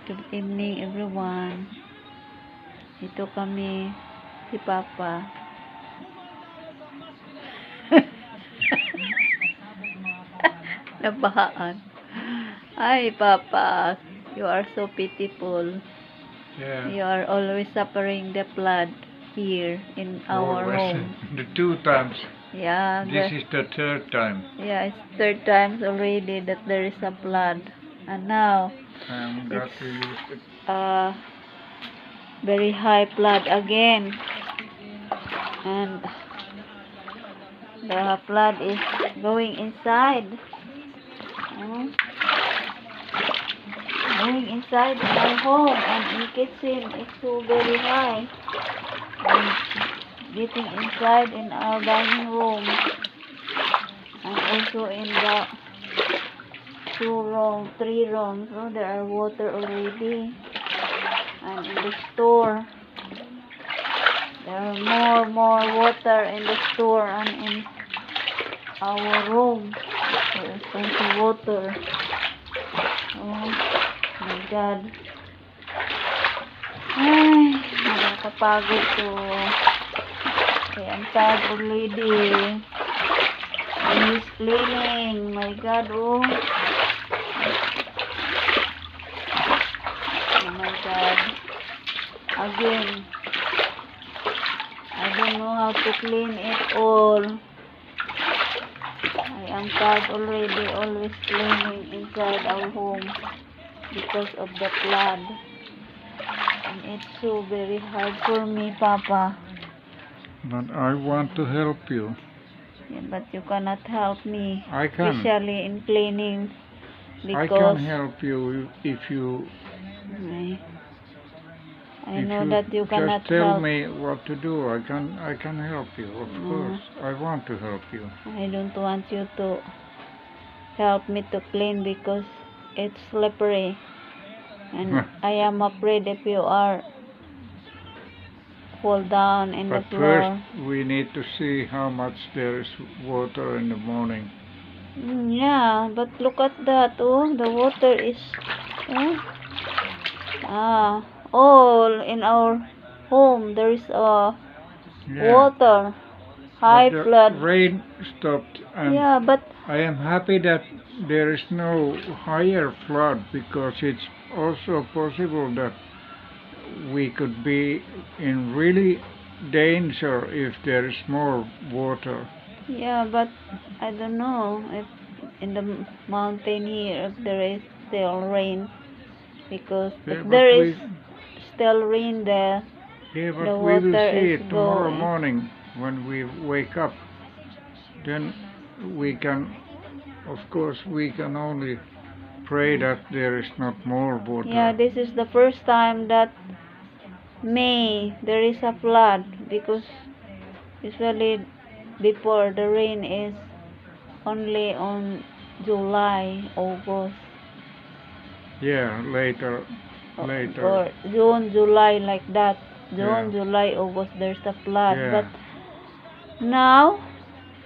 Good evening everyone. Ito kami, si Papa. Nabahaan. Ay, Papa, you are so pitiful. Yeah. You are always suffering the flood here in our Always. home. The 2 times. Yeah, This is the 3rd time. yeah, it's 3rd times already that there is a flood. And now, I'm got to use it. very high flood again. And the flood is going inside. Going inside our home, and in kitchen it's so very high. And getting inside in our dining room, and also in the 3 rooms. Oh, there are water already. And in the store, there are more water in the store, and in our room there is also water. Oh my God. Ay, nakakapagod to. Okay, I'm tired already. And he's cleaning. My God, oh. Oh my God. Again. I don't know how to clean it all. I am tired already, always cleaning inside our home because of the flood. And it's so very hard for me, Papa. But I want to help you. Yeah, but you cannot help me. I can. Especially in cleaning. I Because can help you if you I know that you cannot just tell help. me what to do. I can help you. Of course, I want to help you. I don't want you to help me to clean because it's slippery. And I am afraid if you are fall down in the But floor. first, we need to see how much there is water in the morning. Yeah, but look at that. Oh, the water is all in our home. There is water, high but the flood. rain stopped, and Yeah, but I am happy that there is no higher flood, because it's also possible that we could be in really danger if there is more water. yeah, but I don't know if in the mountain here if there is still rain, because if there is still rain there, Yeah, the but we will water see is it tomorrow going. morning when we wake up. Then we can, of course, we can only pray that there is not more water. Yeah, this is the first time that May there is a flood, because usually before the rain is only on July, August. Yeah, later. Or June, July, like that. June, Yeah. July, August, there's a flood. Yeah. But now,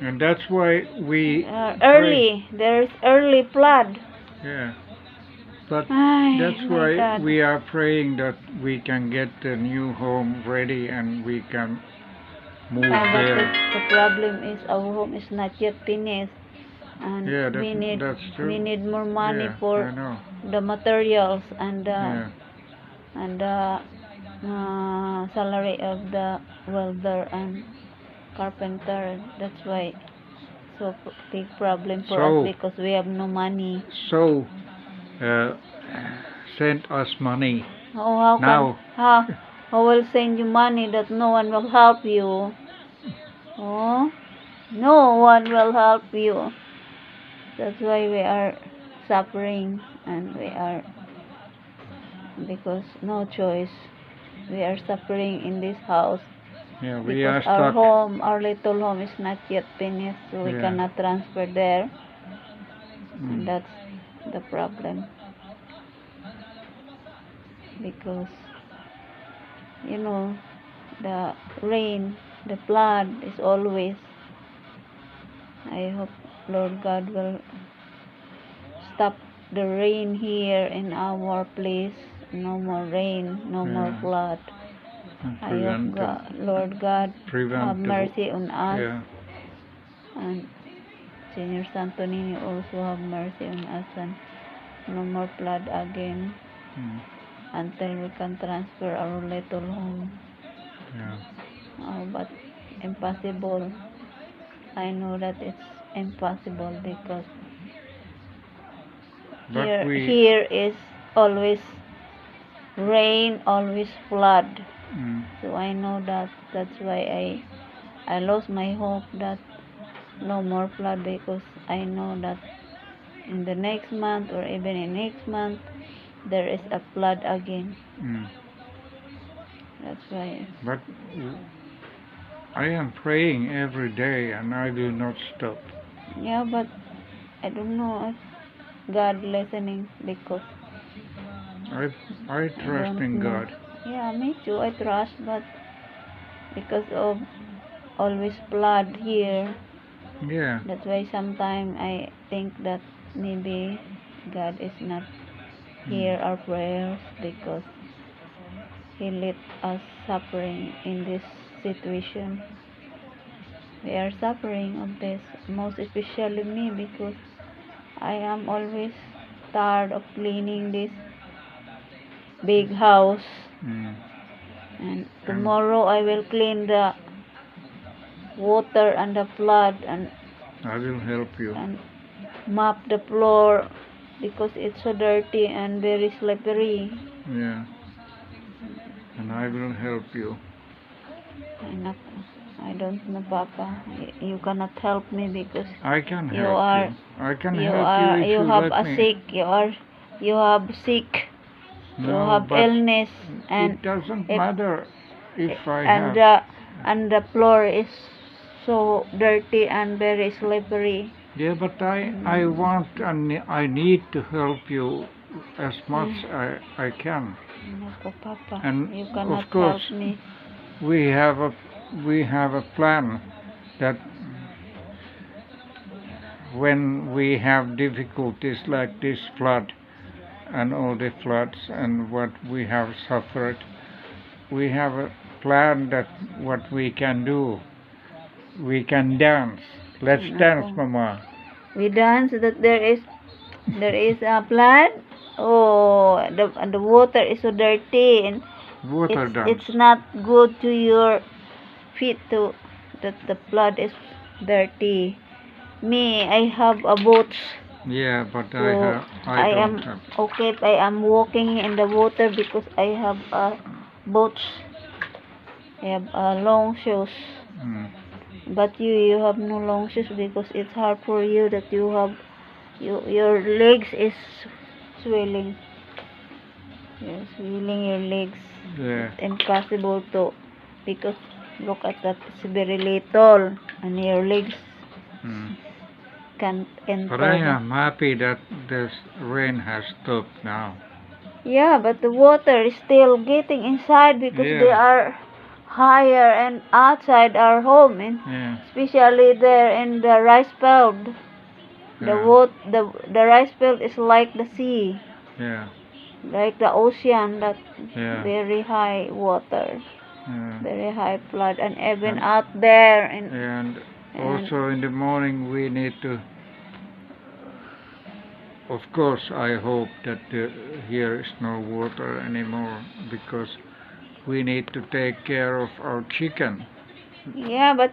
And that's why we there's early flood. Yeah. But Ay, that's my why God. we are praying that we can get the new home ready and we can move But there. the problem is our home is not yet finished, and Yeah, we that's true. need more money Yeah, for I know. the materials and Yeah. the salary of the welder and carpenter. That's why so big problem for us, because we have no money. So, send us money. Oh, how Now. can how will send you money that no one will help you? Oh, no one will help you. That's why we are suffering, and we are, because no choice. We are suffering in this house. Yeah, we Because are stuck. our little home is not yet finished, so we cannot transfer there. And that's the problem. Because, the rain, the flood is always. I hope Lord God will stop the rain here in our place, no more rain, no more Yeah. flood. And I hope God, Lord God have prevent the- mercy on us, yeah. and Señor Santo Niño also have mercy on us, and no more flood again Mm. until we can transfer our little home. Yeah. Oh, but impossible. I know that it's impossible because But here is always rain, always flood. Mm. So I know that. That's why I lost my hope that no more flood, because I know that in the next month or even in next month there is a flood again. Mm. That's why. But I am praying every day and I do not stop. Yeah, but I don't know if God listening, because I trust don't in know. God. Yeah, me too. I trust, but because of always flood here, Yeah. that's why sometimes I think that maybe God is not hear our prayers, because He let us suffering in this situation. We are suffering of this, most especially me, because I am always tired of cleaning this big house. Mm. And tomorrow I will clean the water and the flood, and I will help you. mop the floor because it's so dirty and very slippery. Yeah. And I will help you. I don't know, Papa. You cannot help me because I can you help are you. I can you help are you if you you have let a me. sick. You have sick. You No, have but illness, and it doesn't if- matter if I and have. the floor is so dirty and very slippery. Yeah, but I want and I need to help you as much I can. No, Papa. And You cannot of course, help me. we have a plan that when we have difficulties like this flood and all the floods and what we have suffered, we have a plan that what we can do. We can dance. Let's dance, Mama. We dance that there is a flood. Oh, the water is so dirty, and Water dance. it's not good to your feet to that the flood is dirty. Me, I have a boat. Yeah, but So I don't am have. okay. I am walking in the water because I have a boat. I have long shoes. Mm. But you have no long shoes because it's hard for you that you have your legs is swelling. You're swelling your legs. Yeah. It's impossible to, because look at that, it's very little and your legs Mm. can't enter. But I am happy that this rain has stopped now. Yeah, but the water is still getting inside because Yeah. they are higher and outside our home, and Yeah. especially there in the rice field. Yeah. The rice field is like the sea, Yeah. like the ocean, that Yeah. very high water, Yeah. very high flood, and even out there. And also in the morning we need to. Of course, I hope that here is no water anymore because we need to take care of our chicken. Yeah, but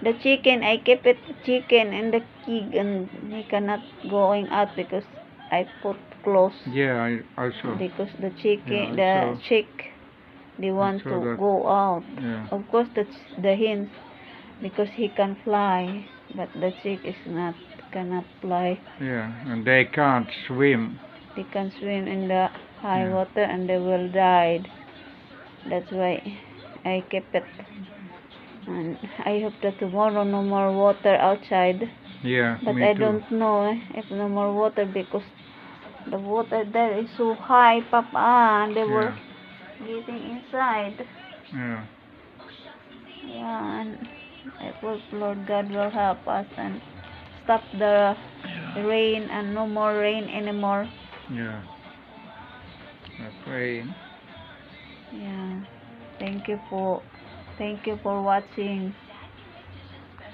the chicken, I keep it chicken in the key, and he cannot going out because I put close. Yeah, I saw. Because the chicken, Yeah, the chick, they want saw to that. go out. Yeah. Of course, the hens, because he can fly, but the chick is not, cannot fly. Yeah, and they can't swim. They can swim in the high Yeah. water and they will die. That's why I keep it. And I hope that tomorrow no more water outside. Yeah, But me I too. don't know if no more water, because the water there is so high, Papa, and they were getting inside. Yeah. Yeah, and I hope Lord God will help us and stop the rain and no more rain anymore. Yeah. We're praying. Yeah. Thank you for watching.